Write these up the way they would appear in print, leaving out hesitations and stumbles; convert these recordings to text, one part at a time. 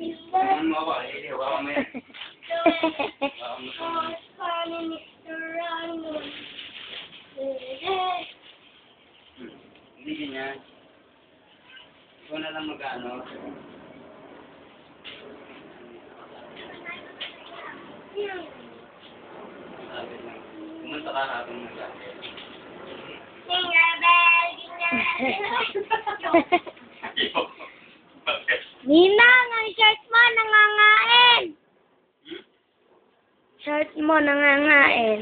Ano mo ako? Hawakan mo yan. Hindi ganyan. Ikaw na lang mag-ano. Sabi lang. Pumunta ka habang mag-ano. Ninang, ang shirt mo nangangain. Shirt mo nangangain.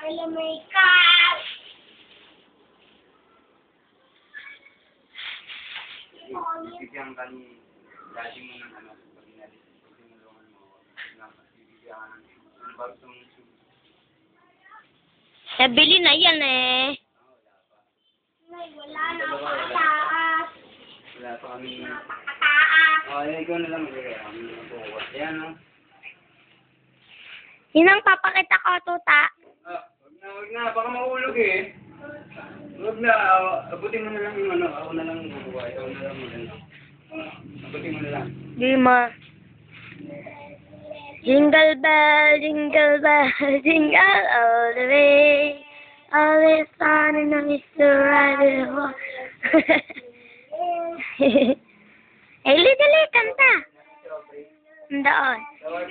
Hello, makeup. Bibigyan ka ni daddy mo ng ano, pag inalis, pag tinulungan mo, bibigyan ka ng shoes. Ano ba gusto mong shoes? Nabili na yan eh. Wala na ako kataas. Wala pa kami. Ikaw na lang magbigay. Kami na po. Ayan, no? Ninang, papakita ko, tuta. Wag na. Baka mahulog eh. Wag na. Abutin mo na lang yung ano. Ako na lang bubuhay. Ikaw na lang muna. Abutin mo na lang. Di ma. Jingle bell, jingle all the way. Always fun and I used to ride it home. Eh, dali, kanta. Doon.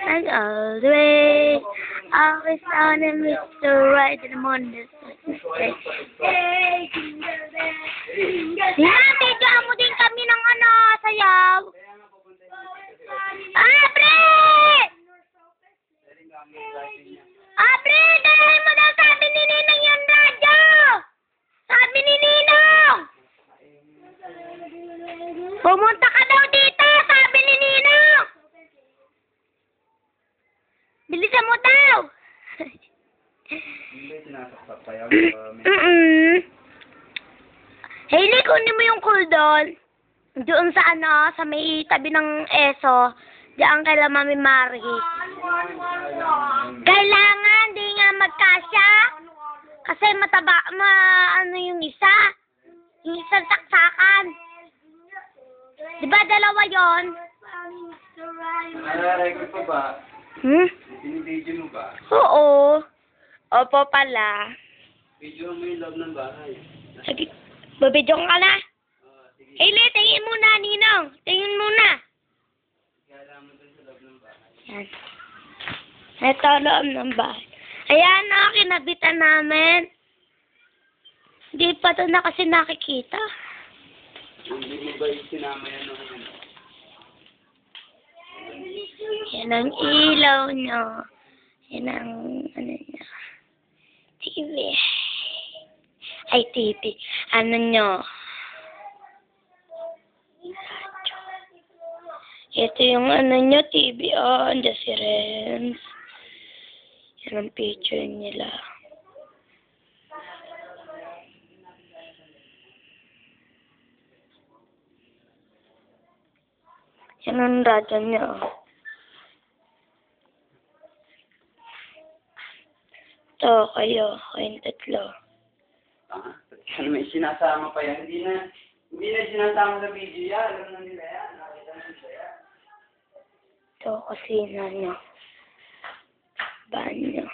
And all the way. Always fun and I used to ride it on this way. Hey, jingle bell, jingle bell. Bigyan mo din kami ng ano, sayaw. Abre! Abre, dahil mo daw sabi ni Ninang yung radyo! Sabi ni Ninang! Pumunta ka daw dito! Sabi ni Ninang! Bilisan mo daw! Hindi, sinasaksak pa yan. Hailey, kunin mo yung cool doll. Doon sa ano, sa may tabi ng ESO. Diyan kay Mami Mari. Kailangan, di nga magkasya. Kasi mataba, ano yung isa? Yung isang saksakan. Diba dalawa yon? Nalarecord pa ba? Binibidyo mo ba? Oo. Opo pala. Video mo yung loob ng bahay. Sige, babidyo ka na. Sige. Hailey, tingin muna, Ninong. Tingin muna. Kaya mo dun sa loob ng bahay. Yan. Ito, loob ng bahay. Ayan na, kinabitan namin. Hindi pa ito na kasi nakikita. Hindi mo ba sinama yan ng ano? Yan ang ilaw nyo. Yan ang, ano nyo. TV. Ay, TV. Ano nyo? Ito yung ano nyo, TV. Oh, andyan si Renz. Yan ang picture nila. Yan ang radyo nyo. Ito, kayong tatlo. Ano may sinasama pa yan? Hindi na sinasama sa video yan. Alam na nila yan. Nakita na nila yan. Ito, kusina nyo. Banyo.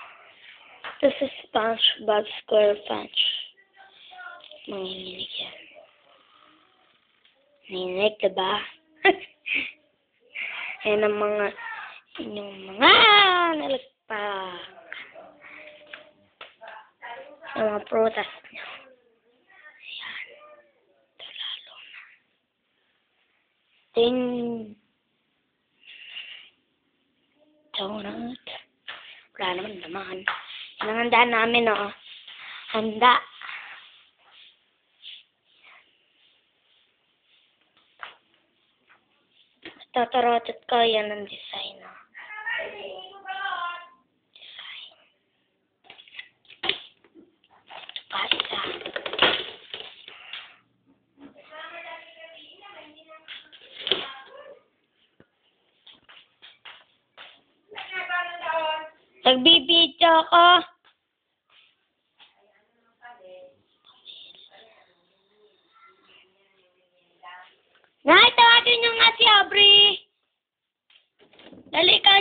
Ito sa SpongeBob SquarePants. Manginginig yan. Nanginig, diba? Yan ang mga inyong mga nalagpak. Yung mga prutas nyo. Ayan. Ito lalo na. Ting. Donut. Wala naman naman. Yan ang handa namin, oh. Handa. Tatarotot ko, yan ang design, oh. Design. Ito pa isa. Nagbibidyo ako.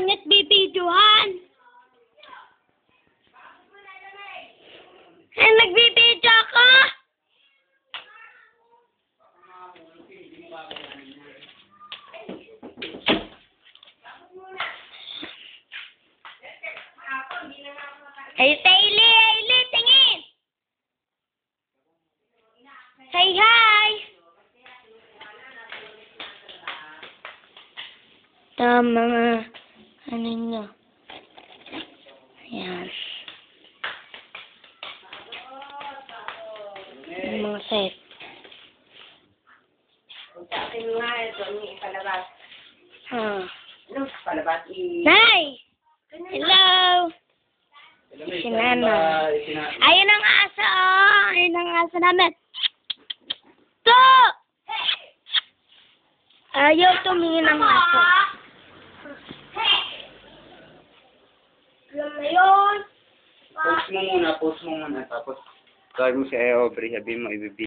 niya't bibidyohan. Eh, nagbibidyo ako. Ay, Hailey, tingin. Say hi. Tama nga. Ano nyo? Ayan. Yung mga set. Sa akin nga, ito ang ipalabas. Ano? Palabas Nay! Hello! Si Nana. Ayun ang aso, oh! Ayun ang aso namin. To! Ayaw tumingin ang aso. Alam na yun. Post mo muna. Tapos, tawag mo si Aubrey, sabihin mo, ibibigay.